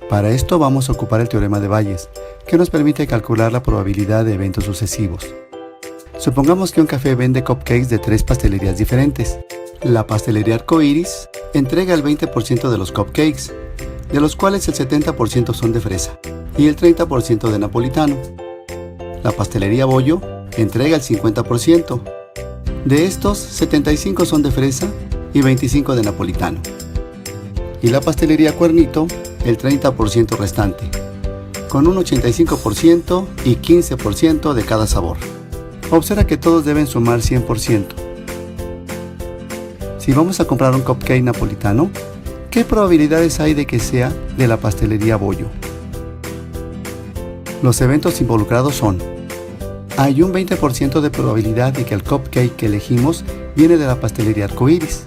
Para esto vamos a ocupar el teorema de Bayes, que nos permite calcular la probabilidad de eventos sucesivos. Supongamos que un café vende cupcakes de 3 pastelerías diferentes. La pastelería Arcoiris entrega el 20% de los cupcakes, de los cuales el 70% son de fresa y el 30% de napolitano. La pastelería Bollo entrega el 50%. De estos, 75 son de fresa y 25 de napolitano. Y la pastelería Cuernito, el 30% restante, con un 85% y 15% de cada sabor. Observa que todos deben sumar 100%. Si vamos a comprar un cupcake napolitano, ¿qué probabilidades hay de que sea de la pastelería Bollo? Los eventos involucrados son: hay un 20% de probabilidad de que el cupcake que elegimos viene de la pastelería Arcoiris,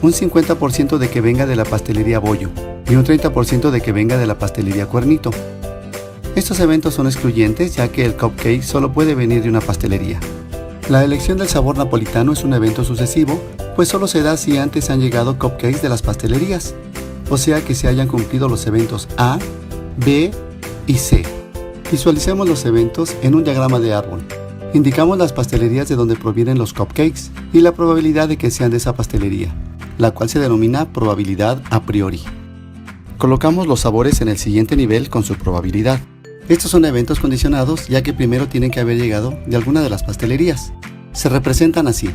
un 50% de que venga de la pastelería Bollo y un 30% de que venga de la pastelería Cuernito. Estos eventos son excluyentes, ya que el cupcake solo puede venir de una pastelería. La elección del sabor napolitano es un evento sucesivo, pues solo se da si antes han llegado cupcakes de las pastelerías, o sea que se hayan cumplido los eventos A, B y C. Visualicemos los eventos en un diagrama de árbol. Indicamos las pastelerías de donde provienen los cupcakes y la probabilidad de que sean de esa pastelería, la cual se denomina probabilidad a priori. Colocamos los sabores en el siguiente nivel con su probabilidad. Estos son eventos condicionados, ya que primero tienen que haber llegado de alguna de las pastelerías. Se representan así: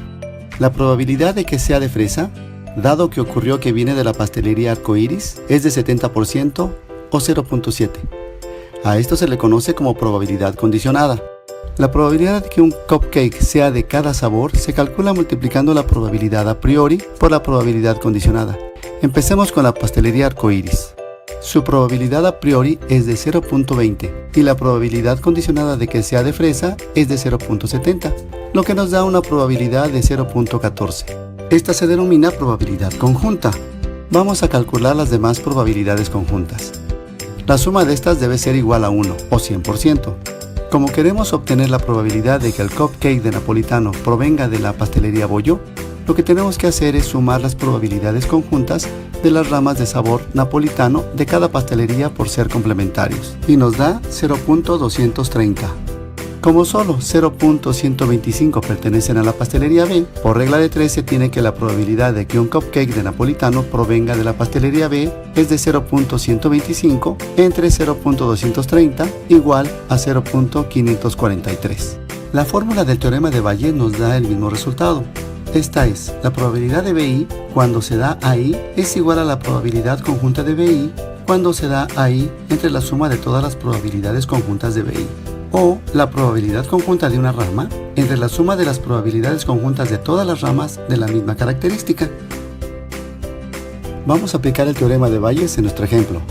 la probabilidad de que sea de fresa, dado que ocurrió que viene de la pastelería Arcoiris, es de 70% o 0.7. A esto se le conoce como probabilidad condicionada. La probabilidad de que un cupcake sea de cada sabor se calcula multiplicando la probabilidad a priori por la probabilidad condicionada. Empecemos con la pastelería Arcoiris. Su probabilidad a priori es de 0.20 y la probabilidad condicionada de que sea de fresa es de 0.70, lo que nos da una probabilidad de 0.14. Esta se denomina probabilidad conjunta. Vamos a calcular las demás probabilidades conjuntas. La suma de estas debe ser igual a 1 o 100%. Como queremos obtener la probabilidad de que el cupcake de napolitano provenga de la pastelería Bollo, lo que tenemos que hacer es sumar las probabilidades conjuntas de las ramas de sabor napolitano de cada pastelería por ser complementarios, y nos da 0.230. Como solo 0.125 pertenecen a la pastelería B, por regla de 3 se tiene que la probabilidad de que un cupcake de napolitano provenga de la pastelería B es de 0.125 entre 0.230 igual a 0.543. La fórmula del teorema de Bayes nos da el mismo resultado. Esta es: la probabilidad de BI cuando se da AI es igual a la probabilidad conjunta de BI cuando se da AI entre la suma de todas las probabilidades conjuntas de BI. O la probabilidad conjunta de una rama entre la suma de las probabilidades conjuntas de todas las ramas de la misma característica. Vamos a aplicar el teorema de Bayes en nuestro ejemplo.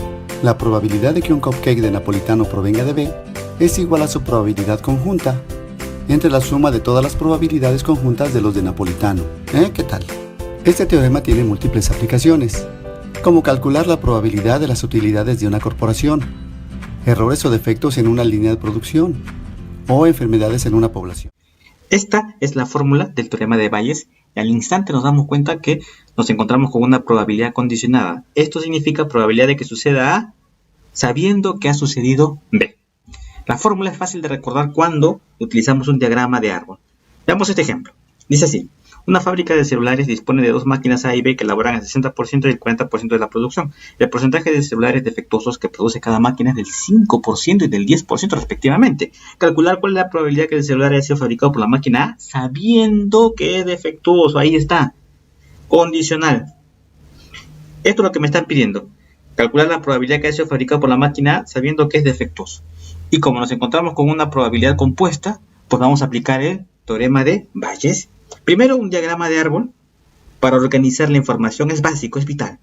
La probabilidad de que un cupcake de napolitano provenga de B es igual a su probabilidad conjunta entre la suma de todas las probabilidades conjuntas de los de napolitano. ¿Qué tal? Este teorema tiene múltiples aplicaciones, como calcular la probabilidad de las utilidades de una corporación, errores o defectos en una línea de producción, o enfermedades en una población. Esta es la fórmula del teorema de Bayes, y al instante nos damos cuenta que nos encontramos con una probabilidad condicionada. Esto significa probabilidad de que suceda A sabiendo que ha sucedido B. La fórmula es fácil de recordar cuando utilizamos un diagrama de árbol. Veamos este ejemplo. Dice así: una fábrica de celulares dispone de dos máquinas A y B que elaboran el 60% y el 40% de la producción. El porcentaje de celulares defectuosos que produce cada máquina es del 5% y del 10% respectivamente. Calcular cuál es la probabilidad que el celular haya sido fabricado por la máquina A sabiendo que es defectuoso. Ahí está. Condicional. Esto es lo que me están pidiendo. Calcular la probabilidad que haya sido fabricado por la máquina A sabiendo que es defectuoso. Y como nos encontramos con una probabilidad compuesta, pues vamos a aplicar el teorema de Bayes. Primero, un diagrama de árbol para organizar la información es básico, es vital.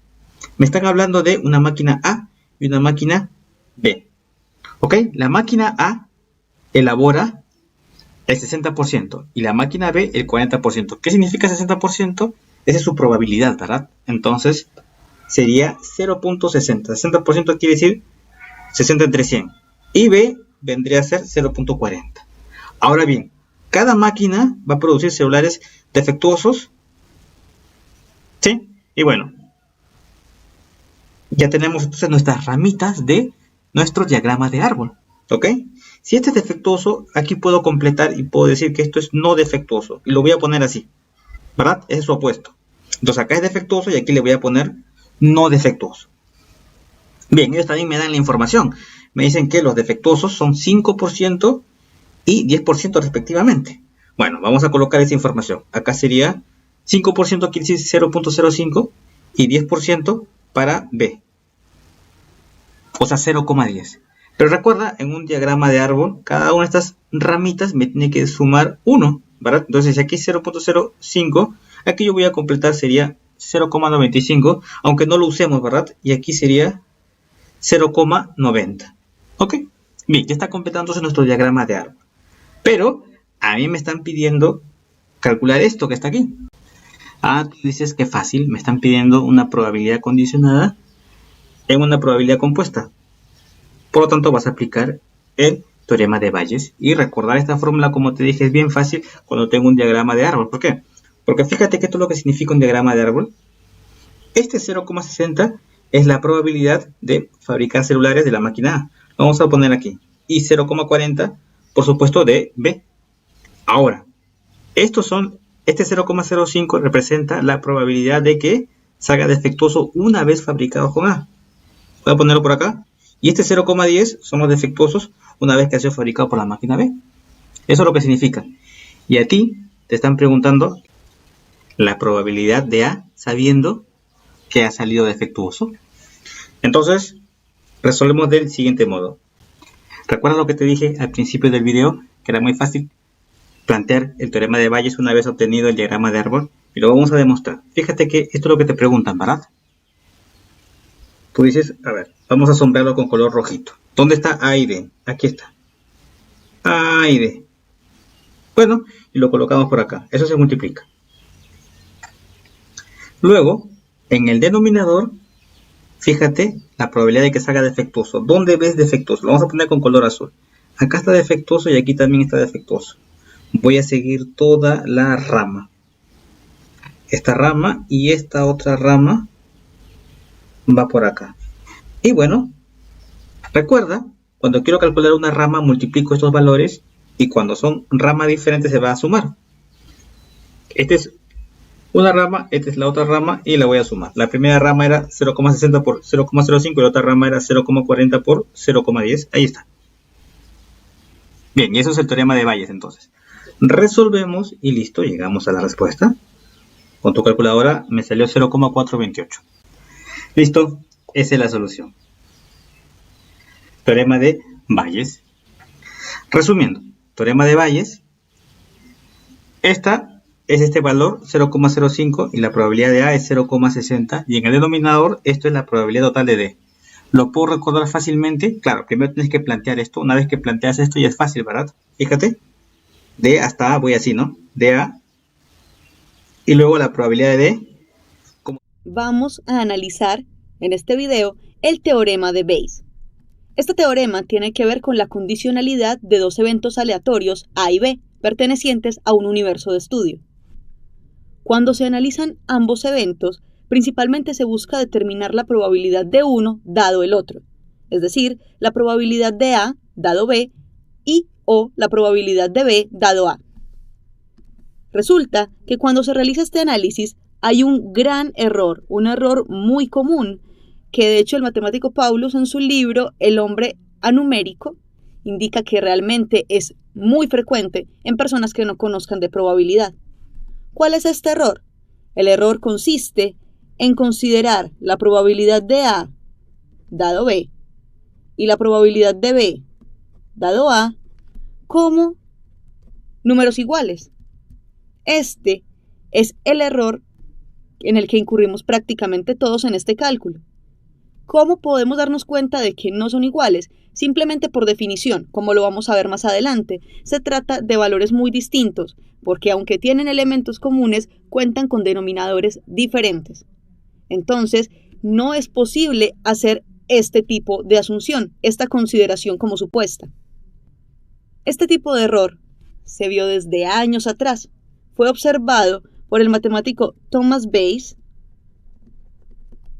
Me están hablando de una máquina A y una máquina B. ¿Ok? La máquina A elabora el 60% y la máquina B el 40%. ¿Qué significa 60%? Esa es su probabilidad, ¿verdad? Entonces, sería 0.60. 60% quiere decir 60 entre 100. Y B vendría a ser 0.40. Ahora bien, cada máquina va a producir celulares defectuosos. ¿Sí? Y bueno, Ya tenemos entonces nuestras ramitas de nuestro diagrama de árbol, ¿ok? Si este es defectuoso, aquí puedo completar y puedo decir que esto es no defectuoso. Y lo voy a poner así, ¿verdad? Es su opuesto. Entonces acá es defectuoso y aquí le voy a poner no defectuoso. Bien, ellos también me dan la información. Me dicen que los defectuosos son 5% y 10% respectivamente. Bueno, vamos a colocar esa información. Acá sería 5% quiere decir 0.05 y 10% para B. O sea, 0,10. Pero recuerda, en un diagrama de árbol, cada una de estas ramitas me tiene que sumar 1, ¿verdad? Entonces, si aquí es 0.05, aquí yo voy a completar, sería 0,95, aunque no lo usemos, ¿verdad? Y aquí sería 0,90. ¿Ok? Bien, ya está completándose nuestro diagrama de árbol. Pero a mí me están pidiendo calcular esto que está aquí. Ah, tú dices que fácil, me están pidiendo una probabilidad condicionada en una probabilidad compuesta. Por lo tanto, vas a aplicar el teorema de Bayes. Y recordar esta fórmula, como te dije, es bien fácil cuando tengo un diagrama de árbol. ¿Por qué? Porque fíjate que esto es lo que significa un diagrama de árbol. Este 0,60 es la probabilidad de fabricar celulares de la máquina A. Lo vamos a poner aquí. Y 0,40, por supuesto, de B. Ahora, este 0,05 representa la probabilidad de que salga defectuoso una vez fabricado con A. Voy a ponerlo por acá. Y este 0,10 son los defectuosos una vez que ha sido fabricado por la máquina B. Eso es lo que significa. Y a ti te están preguntando la probabilidad de A sabiendo que ha salido defectuoso. Entonces, resolvemos del siguiente modo. ¿Recuerdas lo que te dije al principio del video? Que era muy fácil plantear el teorema de Bayes una vez obtenido el diagrama de árbol. Y lo vamos a demostrar. Fíjate que esto es lo que te preguntan, ¿verdad? Tú dices, a ver, vamos a sombrearlo con color rojito. ¿Dónde está A y B? Aquí está. A y B. Bueno, y lo colocamos por acá. Eso se multiplica. Luego, en el denominador, fíjate la probabilidad de que salga defectuoso. ¿Dónde ves defectuoso? Lo vamos a poner con color azul. Acá está defectuoso y aquí también está defectuoso. Voy a seguir toda la rama. Esta rama y esta otra rama va por acá. Y bueno, recuerda, cuando quiero calcular una rama, multiplico estos valores y cuando son ramas diferentes se va a sumar. Esta es una rama, esta es la otra rama y la voy a sumar. La primera rama era 0,60 por 0,05 y la otra rama era 0,40 por 0,10. Ahí está. Bien, y eso es el teorema de Bayes entonces. Resolvemos y listo, llegamos a la respuesta. Con tu calculadora me salió 0,428. Listo, esa es la solución. Teorema de Bayes. Resumiendo, teorema de Bayes. Esta es este valor 0,05 y la probabilidad de A es 0,60 y en el denominador esto es la probabilidad total de D. ¿Lo puedo recordar fácilmente? Claro, primero tienes que plantear esto. Una vez que planteas esto ya es fácil, ¿verdad? Fíjate, D hasta A voy así, ¿no? De A y luego la probabilidad de D. Vamos a analizar en este video el teorema de Bayes. Este teorema tiene que ver con la condicionalidad de dos eventos aleatorios A y B, pertenecientes a un universo de estudio. Cuando se analizan ambos eventos, principalmente se busca determinar la probabilidad de uno dado el otro, es decir, la probabilidad de A dado B y o la probabilidad de B dado A. Resulta que cuando se realiza este análisis hay un gran error, un error muy común, que de hecho el matemático Paulus en su libro El hombre anumérico indica que realmente es muy frecuente en personas que no conozcan de probabilidad. ¿Cuál es este error? El error consiste en considerar la probabilidad de A dado B y la probabilidad de B dado A como números iguales. Este es el error en el que incurrimos prácticamente todos en este cálculo. ¿Cómo podemos darnos cuenta de que no son iguales? Simplemente por definición, como lo vamos a ver más adelante, se trata de valores muy distintos, porque aunque tienen elementos comunes, cuentan con denominadores diferentes. Entonces, no es posible hacer este tipo de asunción, esta consideración como supuesta. Este tipo de error se vio desde años atrás. Fue observado por el matemático Thomas Bayes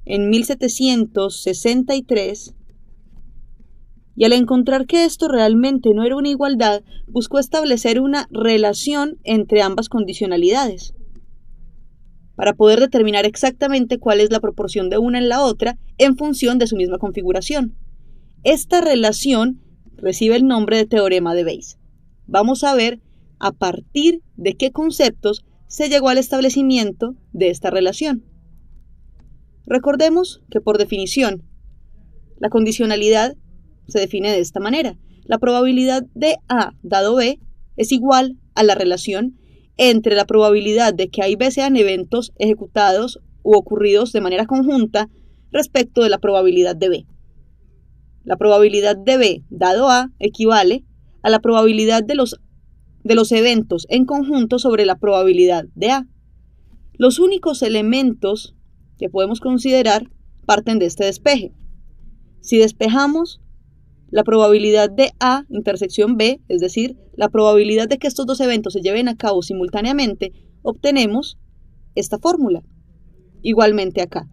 en 1763, y al encontrar que esto realmente no era una igualdad, buscó establecer una relación entre ambas condicionalidades, para poder determinar exactamente cuál es la proporción de una en la otra en función de su misma configuración. Esta relación recibe el nombre de teorema de Bayes. Vamos a ver a partir de qué conceptos se llegó al establecimiento de esta relación. Recordemos que por definición, la condicionalidad se define de esta manera. La probabilidad de A dado B es igual a la relación entre la probabilidad de que A y B sean eventos ejecutados u ocurridos de manera conjunta respecto de la probabilidad de B. La probabilidad de B dado A equivale a la probabilidad de los eventos en conjunto sobre la probabilidad de A. Los únicos elementos que podemos considerar parten de este despeje. Si despejamos la probabilidad de A intersección B, es decir, la probabilidad de que estos dos eventos se lleven a cabo simultáneamente, obtenemos esta fórmula. Igualmente acá.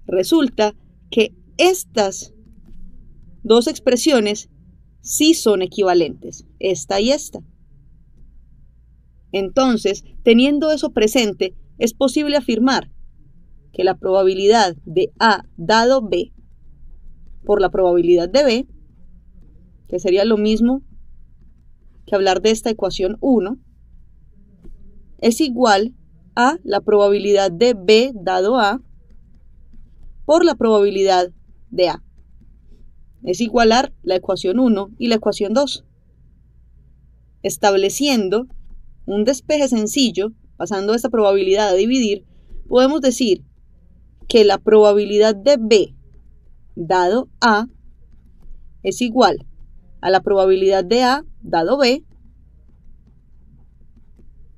Resulta que estas dos expresiones sí son equivalentes, esta y esta. Entonces, teniendo eso presente, es posible afirmar que la probabilidad de A dado B por la probabilidad de B, que sería lo mismo que hablar de esta ecuación 1, es igual a la probabilidad de B dado A por la probabilidad de A. Es igualar la ecuación 1 y la ecuación 2. Estableciendo un despeje sencillo, pasando esta probabilidad a dividir, podemos decir que la probabilidad de B dado A es igual a la probabilidad de A dado B.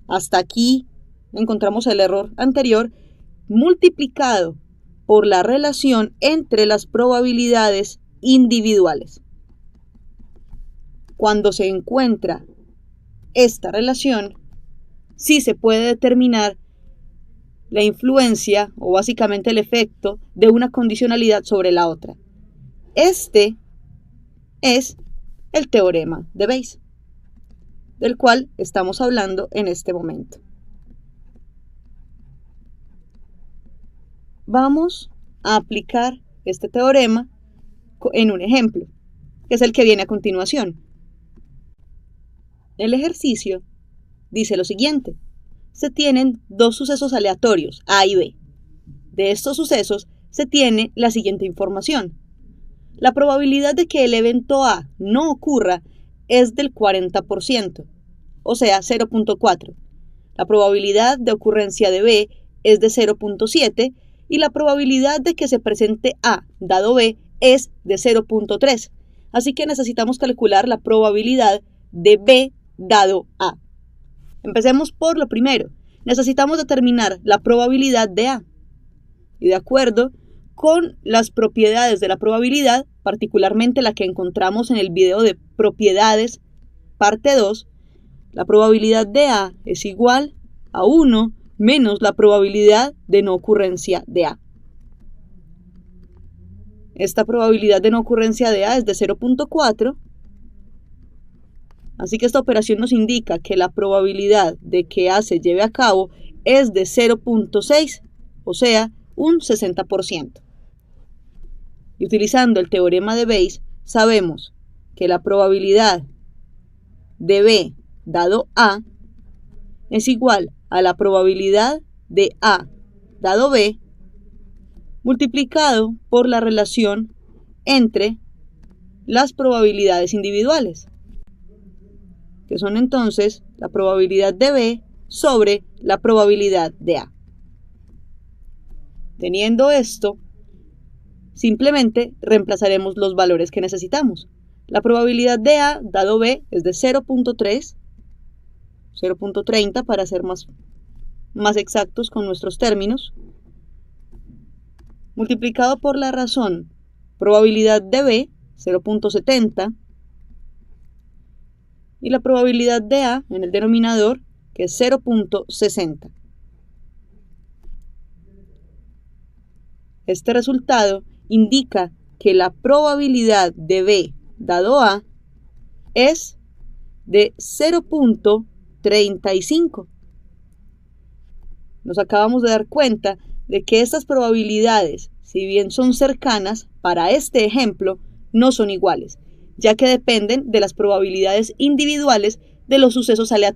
Hasta aquí encontramos el error anterior, multiplicado por la relación entre las probabilidades individuales. Cuando se encuentra esta relación, sí se puede determinar la influencia o básicamente el efecto de una condicionalidad sobre la otra. Este es el teorema de Bayes, del cual estamos hablando en este momento. Vamos a aplicar este teorema en un ejemplo, que es el que viene a continuación. El ejercicio dice lo siguiente: se tienen dos sucesos aleatorios, A y B. De estos sucesos se tiene la siguiente información. La probabilidad de que el evento A no ocurra es del 40%, o sea, 0.4. La probabilidad de ocurrencia de B es de 0.7 y la probabilidad de que se presente A dado B es de 0.3. Así que necesitamos calcular la probabilidad de B dado A. Empecemos por lo primero. Necesitamos determinar la probabilidad de A. Y de acuerdo con las propiedades de la probabilidad, particularmente la que encontramos en el video de propiedades, parte 2, la probabilidad de A es igual a 1 menos la probabilidad de no ocurrencia de A. Esta probabilidad de no ocurrencia de A es de 0.4, así que esta operación nos indica que la probabilidad de que A se lleve a cabo es de 0.6, o sea, un 60%. Y utilizando el teorema de Bayes, sabemos que la probabilidad de B dado A es igual a la probabilidad de A dado B multiplicado por la relación entre las probabilidades individuales, que son entonces la probabilidad de B sobre la probabilidad de A. Teniendo esto, simplemente reemplazaremos los valores que necesitamos. La probabilidad de A dado B es de 0.3, 0.30 para ser más exactos con nuestros términos, multiplicado por la razón probabilidad de B, 0.70, y la probabilidad de A en el denominador, que es 0.60. Este resultado indica que la probabilidad de B dado A es de 0.35. Nos acabamos de dar cuenta de que estas probabilidades, si bien son cercanas, para este ejemplo no son iguales, ya que dependen de las probabilidades individuales de los sucesos aleatorios.